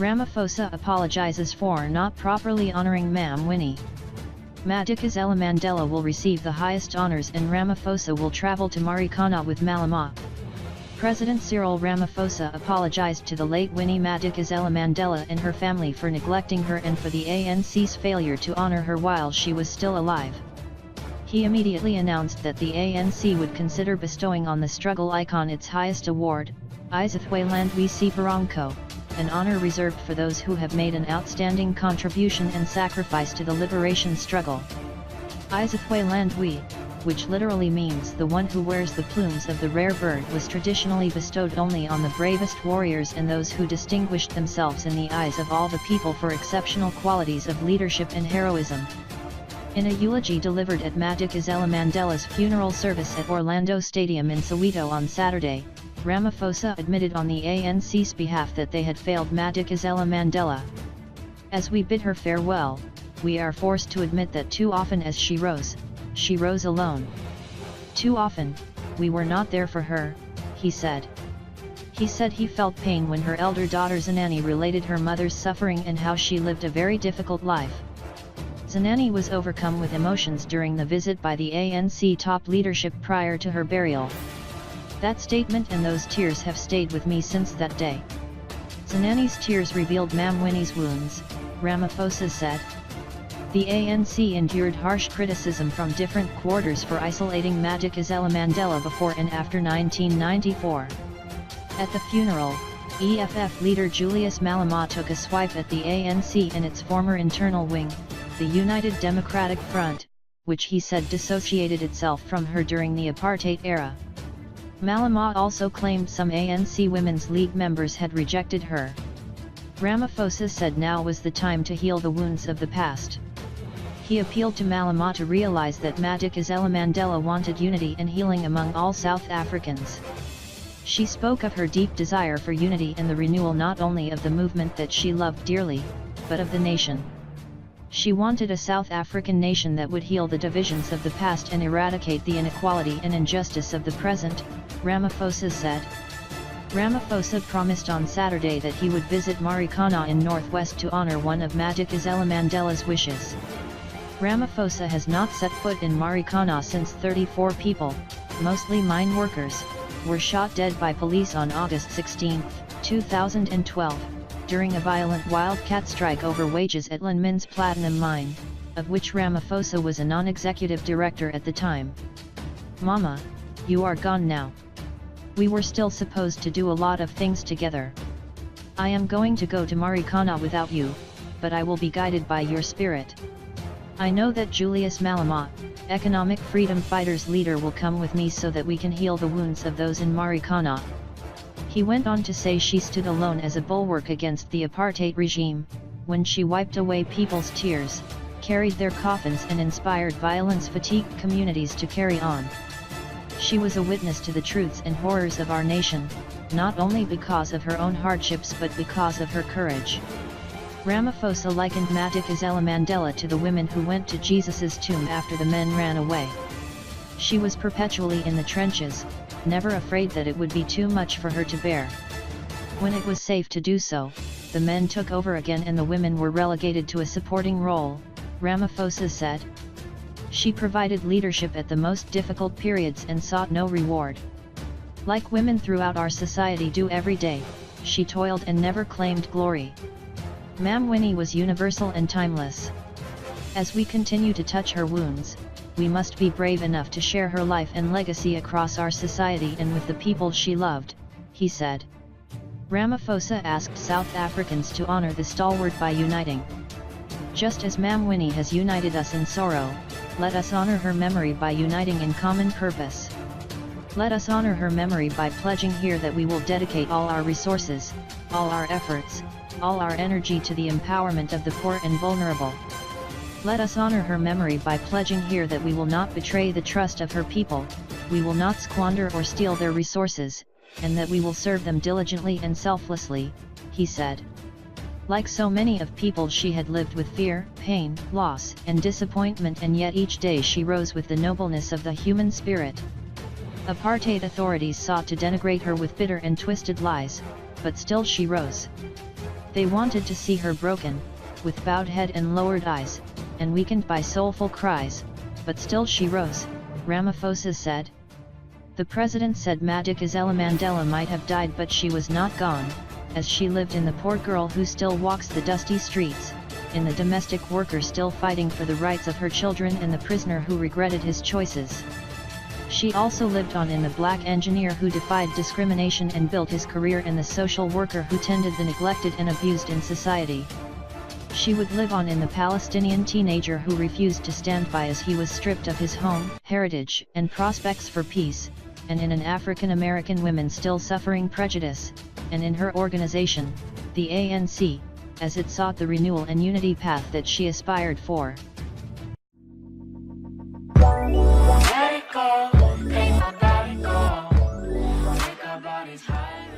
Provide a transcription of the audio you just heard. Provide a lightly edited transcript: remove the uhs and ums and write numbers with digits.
Ramaphosa apologizes for not properly honoring Mam Winnie. Madikizela-Mandela will receive the highest honors and Ramaphosa will travel to Marikana with Malema. President Cyril Ramaphosa apologized to the late Winnie Madikizela-Mandela and her family for neglecting her and for the ANC's failure to honor her while she was still alive. He immediately announced that the ANC would consider bestowing on the struggle icon its highest award, Isithwalandwe Seaparankoe, an honor reserved for those who have made an outstanding contribution and sacrifice to the liberation struggle. Isithwalandwe, which literally means the one who wears the plumes of the rare bird, was traditionally bestowed only on the bravest warriors and those who distinguished themselves in the eyes of all the people for exceptional qualities of leadership and heroism. In a eulogy delivered at Madikizela-Mandela's funeral service at Orlando Stadium in Soweto on Saturday, Ramaphosa admitted on the ANC's behalf that they had failed Madikizela-Mandela. As we bid her farewell, we are forced to admit that too often as she rose alone. Too often, we were not there for her, he said. He said he felt pain when her elder daughter Zinani related her mother's suffering and how she lived a very difficult life. Zinani was overcome with emotions during the visit by the ANC top leadership prior to her burial. That statement and those tears have stayed with me since that day. Zinani's tears revealed Mam Winnie's wounds, Ramaphosa said. The ANC endured harsh criticism from different quarters for isolating Madikizela-Mandela before and after 1994. At the funeral, EFF leader Julius Malema took a swipe at the ANC and its former internal wing, the United Democratic Front, which he said dissociated itself from her during the apartheid era. Malema also claimed some ANC Women's League members had rejected her. Ramaphosa said now was the time to heal the wounds of the past. He appealed to Malema to realize that Madikizela-Mandela wanted unity and healing among all South Africans. She spoke of her deep desire for unity and the renewal not only of the movement that she loved dearly, but of the nation. She wanted a South African nation that would heal the divisions of the past and eradicate the inequality and injustice of the present, Ramaphosa said. Ramaphosa promised on Saturday that he would visit Marikana in Northwest to honor one of Madikizela-Mandela's wishes. Ramaphosa has not set foot in Marikana since 34 people, mostly mine workers, were shot dead by police on August 16, 2012, during a violent wildcat strike over wages at Lanmin's platinum mine, of which Ramaphosa was a non-executive director at the time. Mama, you are gone now. We were still supposed to do a lot of things together. I am going to go to Marikana without you, but I will be guided by your spirit. I know that Julius Malema, economic freedom fighters leader, will come with me so that we can heal the wounds of those in Marikana. He went on to say she stood alone as a bulwark against the apartheid regime, when she wiped away people's tears, carried their coffins and inspired violence-fatigued communities to carry on. She was a witness to the truths and horrors of our nation, not only because of her own hardships but because of her courage. Ramaphosa likened Madikizela-Mandela to the women who went to Jesus's tomb after the men ran away. She was perpetually in the trenches, never afraid that it would be too much for her to bear. When it was safe to do so, the men took over again and the women were relegated to a supporting role, Ramaphosa said. She provided leadership at the most difficult periods and sought no reward. Like women throughout our society do every day, she toiled and never claimed glory. Mam Winnie was universal and timeless. As we continue to touch her wounds, we must be brave enough to share her life and legacy across our society and with the people she loved, he said. Ramaphosa asked South Africans to honor the stalwart by uniting. Just as Mam Winnie has united us in sorrow, let us honor her memory by uniting in common purpose. Let us honor her memory by pledging here that we will dedicate all our resources, all our efforts, all our energy to the empowerment of the poor and vulnerable. Let us honor her memory by pledging here that we will not betray the trust of her people, we will not squander or steal their resources, and that we will serve them diligently and selflessly, he said. Like so many of people, she had lived with fear, pain, loss, and disappointment, and yet each day she rose with the nobleness of the human spirit. Apartheid authorities sought to denigrate her with bitter and twisted lies, but still she rose. They wanted to see her broken, with bowed head and lowered eyes, and weakened by soulful cries, but still she rose, Ramaphosa said. The president said Madikizela-Mandela might have died, but she was not gone, as she lived in the poor girl who still walks the dusty streets, in the domestic worker still fighting for the rights of her children, and the prisoner who regretted his choices. She also lived on in the black engineer who defied discrimination and built his career, in the social worker who tended the neglected and abused in society. She would live on in the Palestinian teenager who refused to stand by as he was stripped of his home, heritage, and prospects for peace, and in an African American woman still suffering prejudice, and in her organization, the ANC, as it sought the renewal and unity path that she aspired for. Let it go, make my body go, make our bodies high.